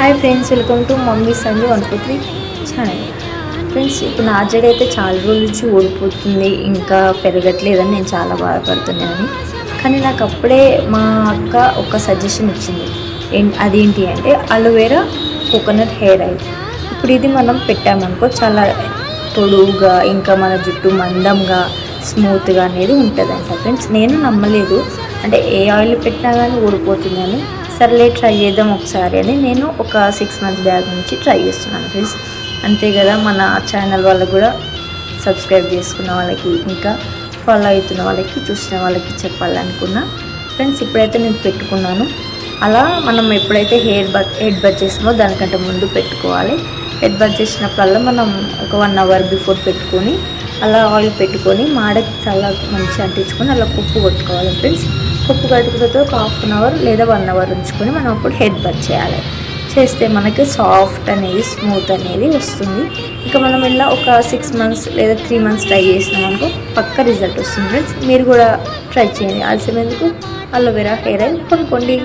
Hi friends, welcome to mummy Sanju 143 channel. Friends, ఇప్పుడు నా జడ అయితే చాలా రోజుల నుంచి ఓడిపోతుంది, ఇంకా పెరగట్లేదని నేను చాలా బాధపడుతున్నాను. కానీ నాకు అప్పుడే మా అక్క ఒక సజెషన్ ఇచ్చింది. అదేంటి అంటే అలోవెరా కోకోనట్ హెయిర్ ఆయిల్. ఇప్పుడు ఇది మనం పెట్టామనుకో చాలా పొడువుగా, ఇంకా మన జుట్టు మందంగా స్మూత్గా అనేది ఉంటుందంట. ఫ్రెండ్స్, నేను నమ్మలేదు, అంటే ఏ ఆయిల్ పెట్టినా కానీ ఓడిపోతుందని. సర్లే ట్రై చేద్దాం ఒకసారి అని నేను ఒక 6 months బ్యాక్ నుంచి ట్రై చేస్తున్నాను. ఫ్రెండ్స్, అంతే కదా, మన ఛానల్ వాళ్ళకు కూడా సబ్స్క్రైబ్ చేసుకున్న వాళ్ళకి, ఇంకా ఫాలో అవుతున్న వాళ్ళకి, చూసిన వాళ్ళకి చెప్పాలనుకున్నా. ఫ్రెండ్స్, ఇప్పుడైతే నేను పెట్టుకున్నాను. అలా మనం ఎప్పుడైతే హెడ్ బత్ చేస్తామో దానికంటే ముందు పెట్టుకోవాలి. హెడ్ బత్ చేసినప్పుడల్లా మనం ఒక 1 hour బిఫోర్ పెట్టుకొని అలా ఆయిల్ పెట్టుకొని మాడకి చాలా మంచిగా అంటించుకొని అలా కుప్పు కొట్టుకోవాలి. ఫ్రెండ్స్, కుప్పు కట్టుకున్న ఒక 1/2 hour లేదా 1 hour ఉంచుకొని మనం అప్పుడు హెడ్ బత్ చేయాలి. చేస్తే మనకి సాఫ్ట్ అనేది, స్మూత్ అనేది వస్తుంది. ఇంకా మనం ఇలా ఒక 6 months లేదా 3 months ట్రై చేసినాం అనుకో పక్క రిజల్ట్ వస్తుంది. ఫ్రెండ్స్, మీరు కూడా ట్రై చేయండి. ఆలస్యం ఎందుకు, అలోవెరా హెయిర్ ఆయిల్ కొనుక్కోండి.